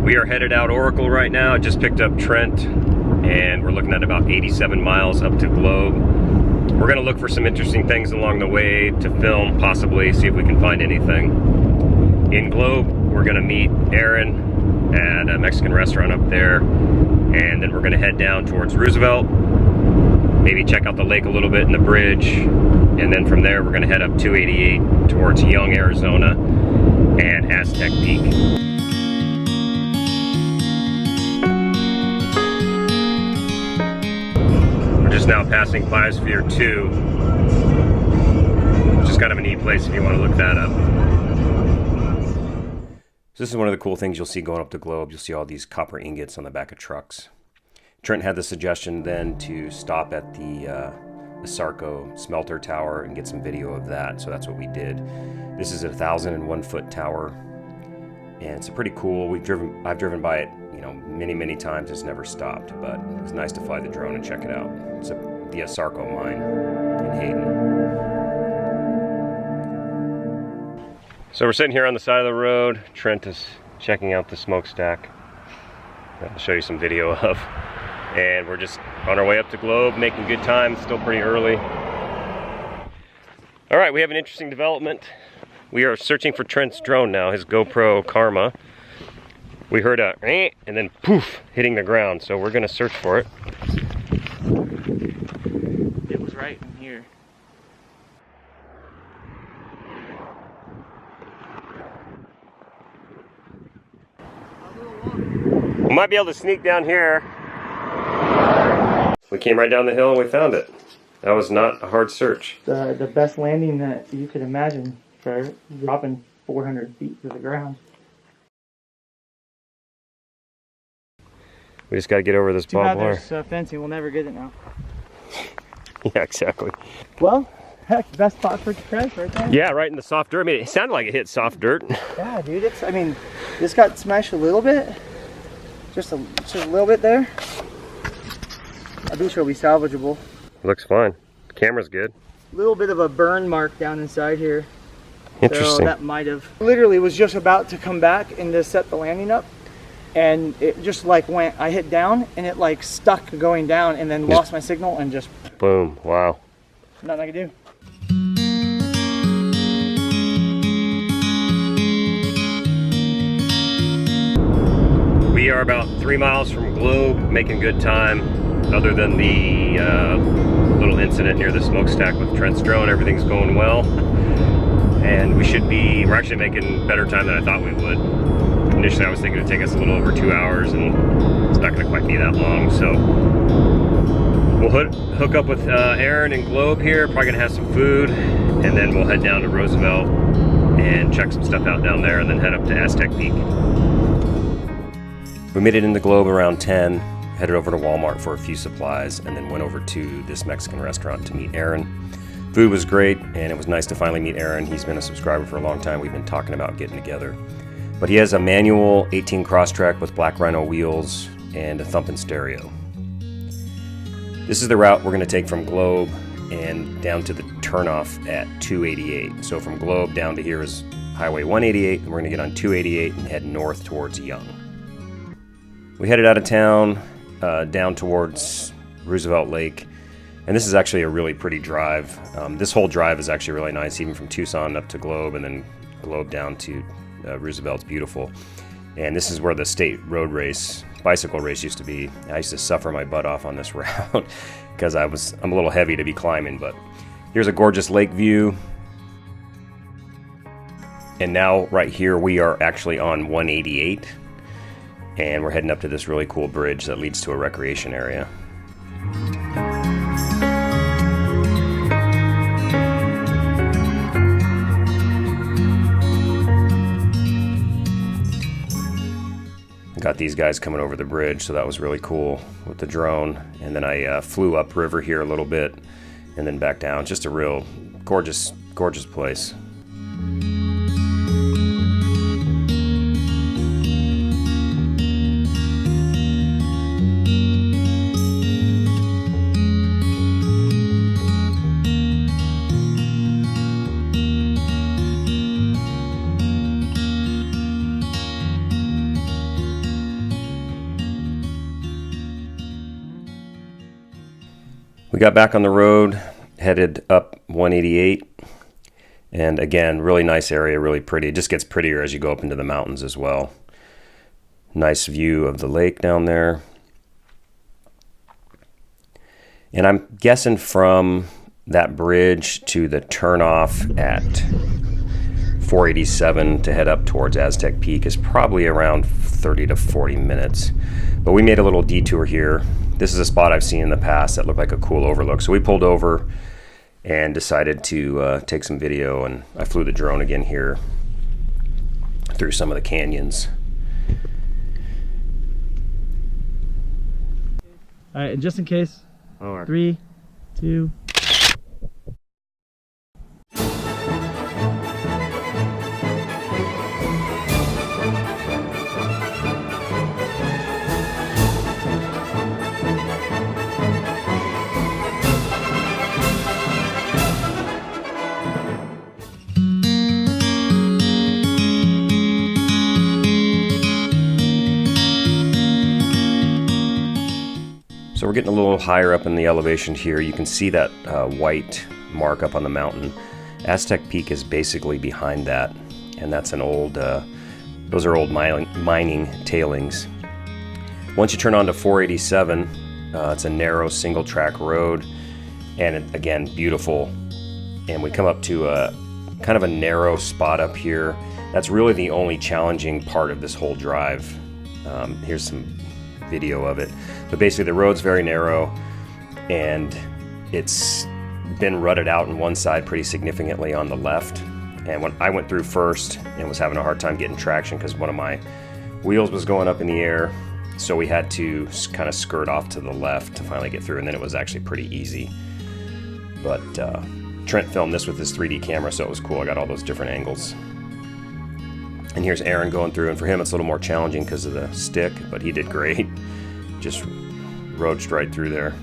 We are headed out Oracle right now. I just picked up Trent, and we're looking at about 87 miles up to Globe. We're gonna look for some interesting things along the way to film, possibly, see if we can find anything. In Globe, we're gonna meet Aaron at a Mexican restaurant up there, and then we're gonna head down towards Roosevelt, maybe check out the lake a little bit and the bridge, and then from there we're gonna head up 288 towards Young, Arizona, and Aztec Peak. Just now passing Biosphere 2, which is kind of a neat place if you want to look that up. So this is one of the cool things you'll see going up the Globe. You'll see all these copper ingots on the back of trucks. Trent had the suggestion then to stop at the Sarco smelter tower and get some video of that, so that's what we did. This is a 1,001-foot tower, and it's pretty cool. I've driven by it, you know, many times. It's never stopped, but it was nice to fly the drone and check it out. It's the Sarco mine in Hayden. So we're sitting here on the side of the road. Trent is checking out the smokestack. I'll show you some video of. And we're just on our way up to Globe, making good time. It's still pretty early. All right, we have an interesting development. We are searching for Trent's drone now, his GoPro Karma. We heard a and then poof, hitting the ground. So we're gonna search for it. It was right in here. We might be able to sneak down here. We came right down the hill and we found it. That was not a hard search. The best landing that you could imagine for dropping 400 feet to the ground. We just got to get over this barbed wire. There's fencing, we'll never get it now. Yeah, exactly. Well, heck, best spot for Trent right there. Yeah, right in the soft dirt. I mean, it sounded like it hit soft dirt. Yeah, dude, I mean, this got smashed a little bit. Just a little bit there. I'm sure it'll be salvageable. Looks fine. The camera's good. A little bit of a burn mark down inside here. Interesting. So that might have. Literally was just about to come back and to set the landing up. And it just like went, I hit down and it like stuck going down and then lost my signal and just. Boom. Wow. Nothing I could do. We are about 3 miles from Globe, making good time. Other than the little incident near the smokestack with Trent's drone, everything's going well. And we're actually making better time than I thought we would. Initially I was thinking it'd take us a little over 2 hours, and it's not gonna quite be that long. So we'll hook up with Aaron and Globe here, probably gonna have some food, and then we'll head down to Roosevelt and check some stuff out down there, and then head up to Aztec Peak. We made it in the Globe around 10, headed over to Walmart for a few supplies, and then went over to this Mexican restaurant to meet Aaron. Food was great, and it was nice to finally meet Aaron. He's been a subscriber for a long time. We've been talking about getting together. But he has a manual 18 Crosstrek with Black Rhino wheels and a thumping stereo. This is the route we're going to take from Globe and down to the turnoff at 288. So from Globe down to here is Highway 188, and we're going to get on 288 and head north towards Young. We headed out of town, down towards Roosevelt Lake, and this is actually a really pretty drive. This whole drive is actually really nice, even from Tucson up to Globe, and then Globe down to Roosevelt's beautiful. And this is where the state road race, bicycle race used to be. I used to suffer my butt off on this route because I'm a little heavy to be climbing, but here's a gorgeous lake view. And now right here we are actually on 188. And we're heading up to this really cool bridge that leads to a recreation area. Got these guys coming over the bridge, so that was really cool with the drone. And then I flew up river here a little bit and then back down. Just a real gorgeous, gorgeous place. got back on the road, headed up 188. And again, really nice area, really pretty. It just gets prettier as you go up into the mountains as well. Nice view of the lake down there. And I'm guessing from that bridge to the turnoff at 487 to head up towards Aztec Peak is probably around 30 to 40 minutes. But we made a little detour here. This is a spot I've seen in the past that looked like a cool overlook. So we pulled over and decided to take some video, and I flew the drone again here through some of the canyons. All right, and just in case, All right. 3, 2. So we're getting a little higher up in the elevation here. You can see that white mark up on the mountain. Aztec Peak is basically behind that, and that's an old, those are old mining tailings. Once you turn on to 487, it's a narrow single track road, and again, beautiful. And we come up to a kind of a narrow spot up here. That's really the only challenging part of this whole drive. Here's some video of it. But basically the road's very narrow, and it's been rutted out on one side pretty significantly on the left. And when I went through first and was having a hard time getting traction because one of my wheels was going up in the air, so we had to kind of skirt off to the left to finally get through, and then it was actually pretty easy. But Trent filmed this with his 3D camera, so it was cool. I got all those different angles. And here's Aaron going through, and for him it's a little more challenging because of the stick, but he did great. Just roached right through there.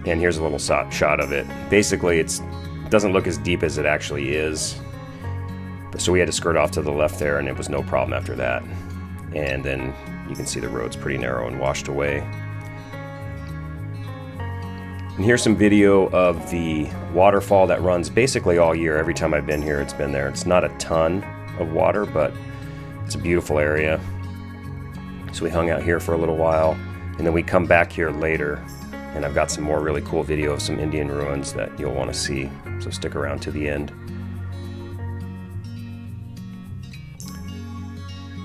And here's a little shot of it. Basically, it doesn't look as deep as it actually is. So we had to skirt off to the left there, and it was no problem after that. And then you can see the road's pretty narrow and washed away. And here's some video of the waterfall that runs basically all year. Every time I've been here, it's been there. It's not a ton of water, but it's a beautiful area. So we hung out here for a little while, and then we come back here later, and I've got some more really cool video of some Indian ruins that you'll want to see, so stick around to the end.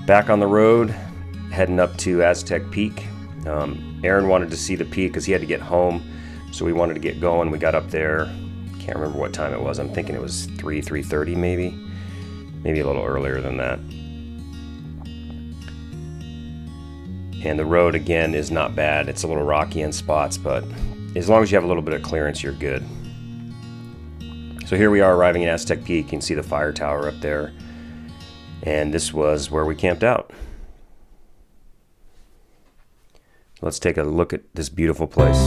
Back on the road, heading up to Aztec Peak. Aaron wanted to see the peak because he had to get home, so we wanted to get going. We got up there, can't remember what time it was. I'm thinking it was 3:30 maybe a little earlier than that. And the road, again, is not bad. It's a little rocky in spots, but as long as you have a little bit of clearance, you're good. So here we are arriving at Aztec Peak. You can see the fire tower up there. And this was where we camped out. Let's take a look at this beautiful place.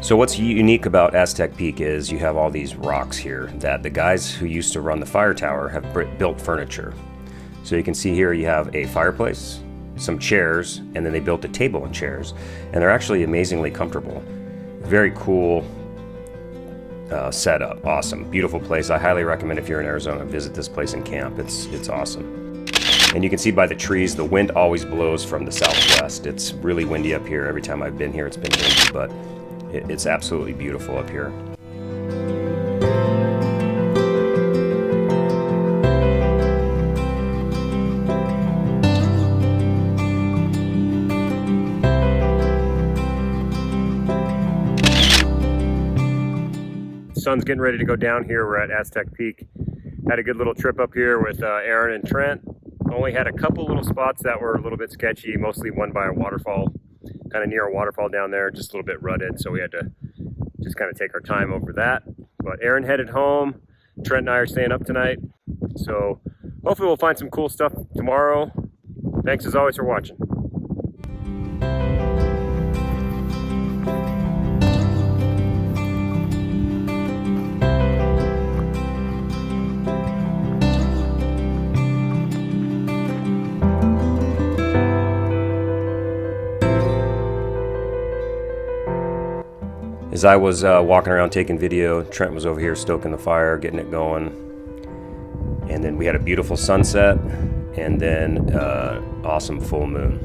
So what's unique about Aztec Peak is you have all these rocks here that the guys who used to run the fire tower have built furniture. So you can see here you have a fireplace, some chairs, and then they built a table and chairs. And they're actually amazingly comfortable. Very cool setup. Awesome. Beautiful place. I highly recommend if you're in Arizona, visit this place and camp. It's awesome. And you can see by the trees, the wind always blows from the southwest. It's really windy up here. Every time I've been here, it's been windy, but it's absolutely beautiful up here. Sun's getting ready to go down here. We're at Aztec Peak. Had a good little trip up here with Aaron and Trent. Only had a couple little spots that were a little bit sketchy, mostly one by a waterfall, kind of near a waterfall down there, just a little bit rutted, so we had to just kind of take our time over that. But Aaron headed home. Trent and I are staying up tonight, so hopefully we'll find some cool stuff tomorrow. Thanks as always for watching. As I was walking around taking video, Trent was over here stoking the fire, getting it going. And then we had a beautiful sunset, and then awesome full moon.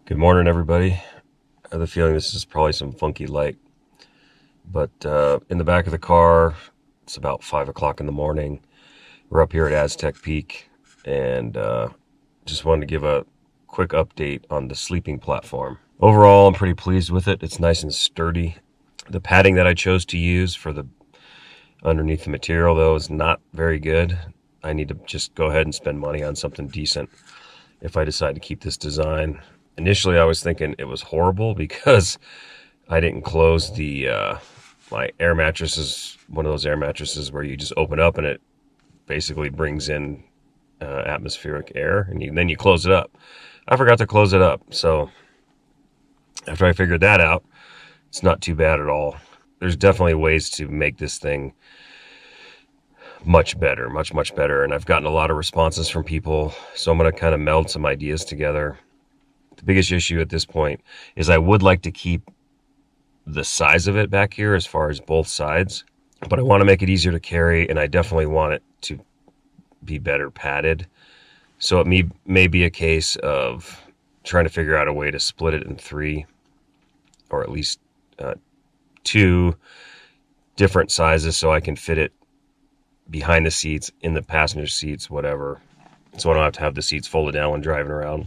Good morning, everybody. I have the feeling this is probably some funky light. But in the back of the car, it's about 5 o'clock in the morning. We're up here at Aztec Peak, and just wanted to give a quick update on the sleeping platform. Overall, I'm pretty pleased with it. It's nice and sturdy. The padding that I chose to use for the underneath the material, though, is not very good. I need to just go ahead and spend money on something decent if I decide to keep this design. Initially, I was thinking it was horrible because I didn't close the my air mattress is one of those air mattresses where you just open up and it basically brings in atmospheric air, and then you close it up. I forgot to close it up, so after I figured that out, it's not too bad at all. There's definitely ways to make this thing much better, much better, and I've gotten a lot of responses from people, so I'm going to kind of meld some ideas together. The biggest issue at this point is I would like to keep the size of it back here as far as both sides, but I want to make it easier to carry, and I definitely want it to be better padded. So it may be a case of trying to figure out a way to split it in 3, or at least 2 different sizes, so I can fit it behind the seats, in the passenger seats, whatever, so I don't have to have the seats folded down when driving around.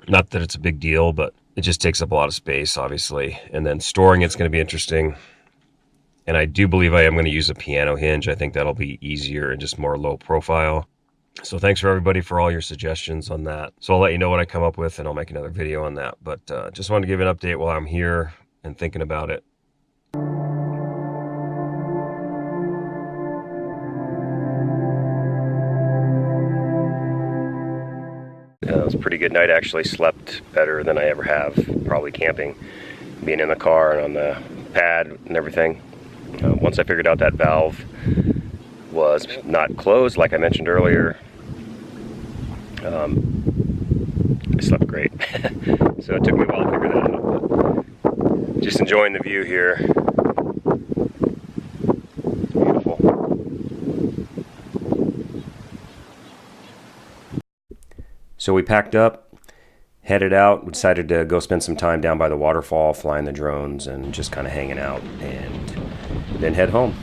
Not that it's a big deal, but it just takes up a lot of space, obviously. And then storing it's going to be interesting. And I do believe I am going to use a piano hinge. I think that'll be easier and just more low profile. So thanks for everybody for all your suggestions on that. So I'll let you know what I come up with, and I'll make another video on that. But just wanted to give an update while I'm here and thinking about it. It was a pretty good night, actually. Slept better than I ever have, probably camping, being in the car and on the pad and everything. Once I figured out that valve was not closed, like I mentioned earlier, I slept great. So it took me a while to figure that out, but just enjoying the view here. Beautiful. So we packed up, headed out. We decided to go spend some time down by the waterfall, flying the drones and just kind of hanging out, and then head home.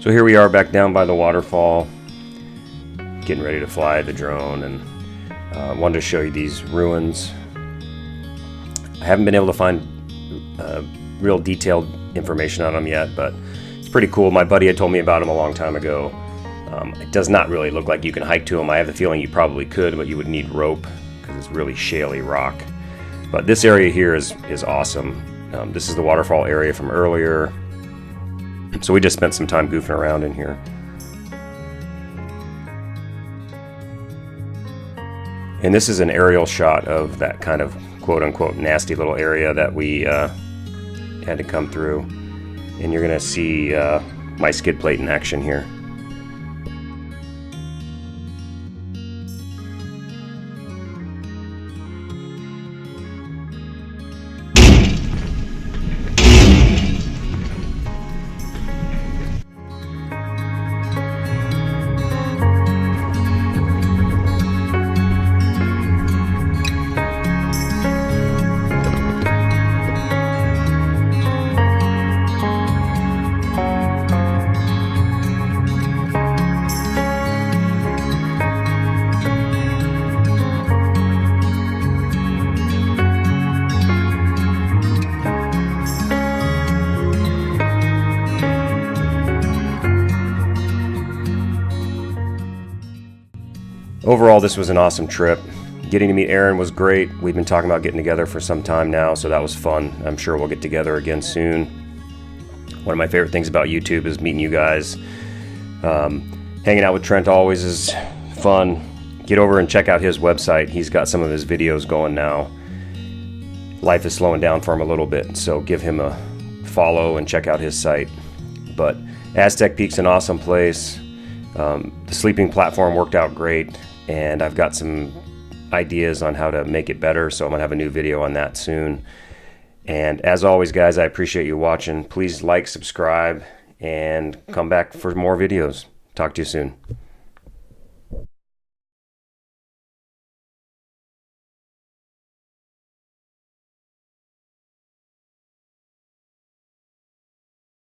So here we are back down by the waterfall, getting ready to fly the drone, and wanted to show you these ruins. I haven't been able to find real detailed information on them yet, but it's pretty cool. My buddy had told me about them a long time ago. It does not really look like you can hike to them. I have the feeling you probably could, but you would need rope because it's really shaly rock. But this area here is awesome. This is the waterfall area from earlier. So we just spent some time goofing around in here. And this is an aerial shot of that kind of quote-unquote nasty little area that we had to come through. And you're going to see my skid plate in action here. overall, this was an awesome trip. Getting to meet Aaron was great. We've been talking about getting together for some time now, so that was fun. I'm sure we'll get together again soon. One of my favorite things about YouTube is meeting you guys. Hanging out with Trent always is fun. Get over and check out his website. He's got some of his videos going now. Life is slowing down for him a little bit, so give him a follow and check out his site. But Aztec Peak's an awesome place. The sleeping platform worked out great, and I've got some ideas on how to make it better, so I'm gonna have a new video on that soon. And as always, guys, I appreciate you watching. Please like, subscribe, and come back for more videos. Talk to you soon.